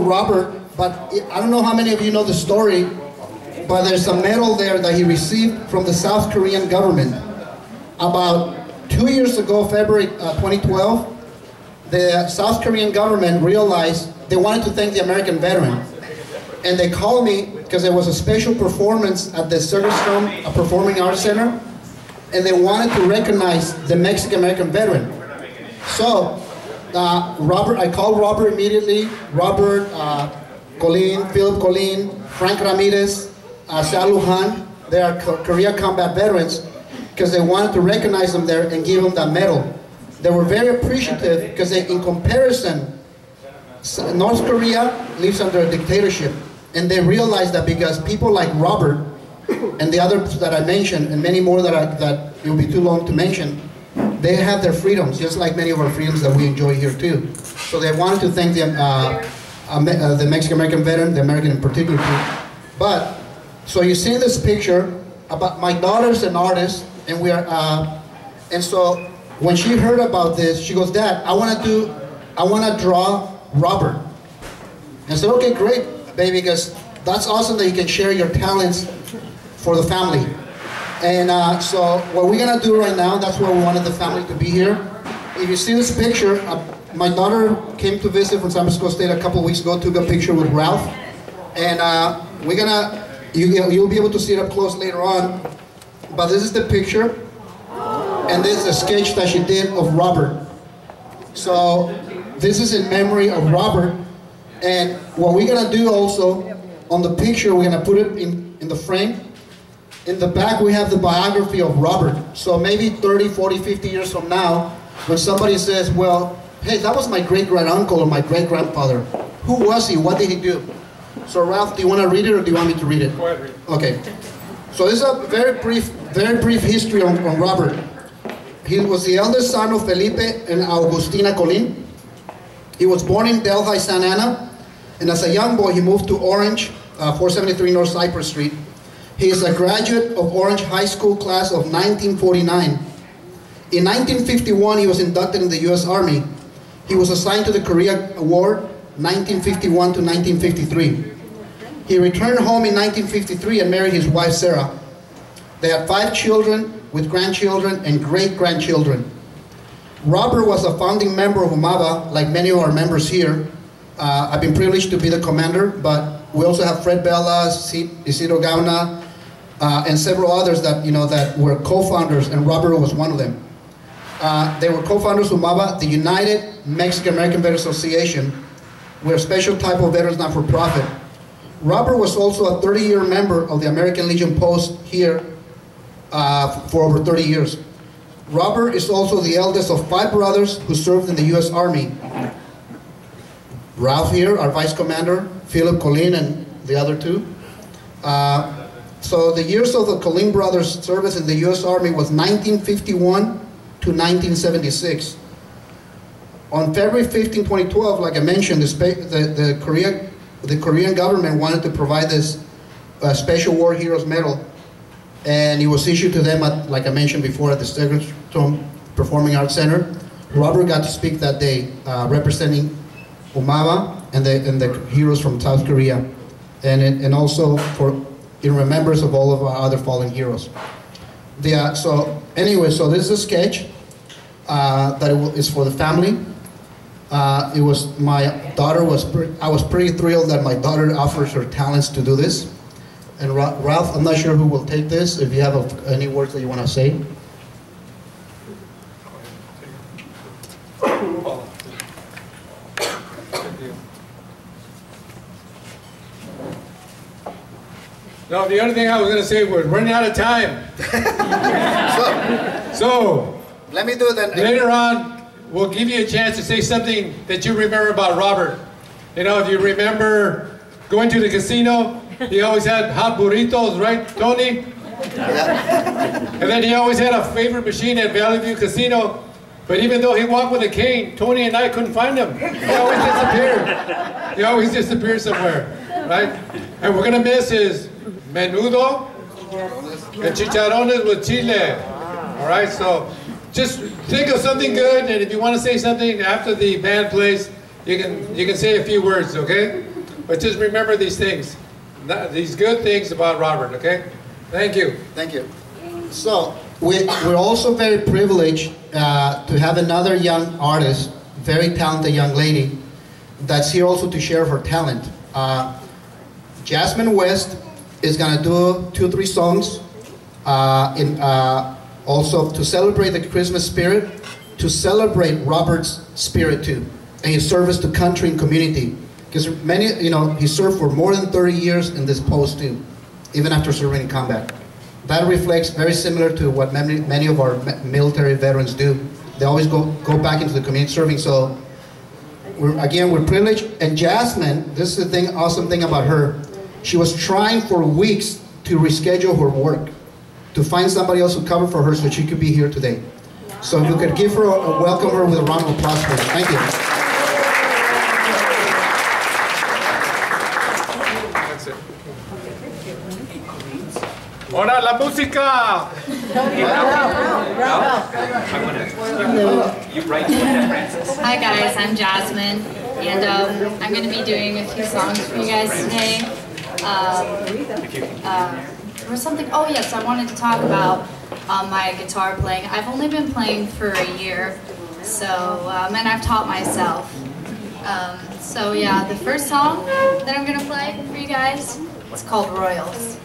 Robert, but I don't know how many of you know the story, but there's a medal there that he received from the South Korean government. About 2 years ago, February 2012, the South Korean government realized they wanted to thank the American veteran. And they called me because there was a special performance at the Segerstrom Performing Arts Center, and they wanted to recognize the Mexican-American veteran. So, I called Robert immediately, Robert Colin, Philip Colin, Frank Ramirez, Salu Han. They are Korea combat veterans, because they wanted to recognize them there and give them that medal. They were very appreciative because in comparison, North Korea lives under a dictatorship, and they realized that because people like Robert and the others that I mentioned, and many more that it will be too long to mention, they have their freedoms, just like many of our freedoms that we enjoy here too. So they wanted to thank the Mexican-American veteran, the American in particular too. But, so you see this picture, about my daughter's an artist, and we are, and so when she heard about this, she goes, "Dad, I want to draw Robert." And I said, "Okay, great, baby, because that's awesome that you can share your talents for the family." And so what we're gonna do right now, that's why we wanted the family to be here. If you see this picture, my daughter came to visit from San Francisco State a couple weeks ago, took a picture with Ralph, and you'll be able to see it up close later on. But this is the picture, and this is a sketch that she did of Robert. So this is in memory of Robert. And what we're gonna do also on the picture, we're gonna put it in the frame. In the back we have the biography of Robert. So maybe 30, 40, 50 years from now, when somebody says, well, hey, that was my great-great-uncle or my great-grandfather. Who was he? What did he do? So Ralph, do you want to read it or do you want me to read it? Go ahead, read it. Okay. So this is a very brief history on Robert. He was the eldest son of Felipe and Agustina Colin. He was born in Delhi, Santa Ana, and as a young boy he moved to Orange, 473 North Cypress Street. He is a graduate of Orange High School class of 1949. In 1951 he was inducted in the U.S. Army. He was assigned to the Korea War, 1951 to 1953. He returned home in 1953 and married his wife Sarah. They had 5 children with grandchildren and great-grandchildren. Robert was a founding member of UMAVA, like many of our members here. I've been privileged to be the commander, but we also have Fred Bella, Isidro Gauna, and several others that were co-founders, and Robert was one of them. They were co-founders of UMAVA, the United Mexican-American Veterans Association. We're a special type of veterans not-for-profit. Robert was also a 30-year member of the American Legion Post here for over 30 years. Robert is also the eldest of 5 brothers who served in the U.S. Army. Ralph here, our Vice Commander, Philip Colin, and the other 2. So the years of the Colin brothers' service in the U.S. Army was 1951 to 1976. On February 15, 2012, like I mentioned, the Korean government wanted to provide this Special War Heroes Medal, and it was issued to them at, like I mentioned before, at the Segerstrom Performing Arts Center. Robert got to speak that day, representing UMAVA and the heroes from South Korea, and also in remembrance of all of our other fallen heroes. So anyway, so this is a sketch that is for the family. I was pretty thrilled that my daughter offers her talents to do this. And Ralph, I'm not sure who will take this, if you have any words that you want to say. No, the other thing I was going to say, we're running out of time. So let me do that. Later on, we'll give you a chance to say something that you remember about Robert. You know, if you remember going to the casino, he always had hot burritos, right, Tony? Yeah. And then he always had a favorite machine at Valley View Casino. But even though he walked with a cane, Tony and I couldn't find him. He always disappeared. He always disappeared somewhere, right? And we're going to miss his menudo and chicharrones with chile. All right, so just think of something good, and if you want to say something after the band plays, you can say a few words, okay? But just remember these things, these good things about Robert, okay? Thank you. Thank you. So, we're also very privileged to have another young artist, very talented young lady, that's here also to share her talent. Jasmine West is gonna do 2-3 songs also to celebrate the Christmas spirit, to celebrate Robert's spirit too, and his service to country and community. Because many, he served for more than 30 years in this post too, even after serving in combat. That reflects very similar to what many of our military veterans do. They always go back into the community serving. So we're privileged. And Jasmine, this is the awesome thing about her. She was trying for weeks to reschedule her work, to find somebody else who covered for her so she could be here today. So if we could give her welcome her with a round of applause, please. Thank you. That's it. Ahora la música. Hi guys, I'm Jasmine, and I'm going to be doing a few songs for you guys today. There was something, oh yes, I wanted to talk about my guitar playing. I've only been playing for a year, so, and I've taught myself. So yeah, the first song that I'm going to play for you guys, it's called Royals.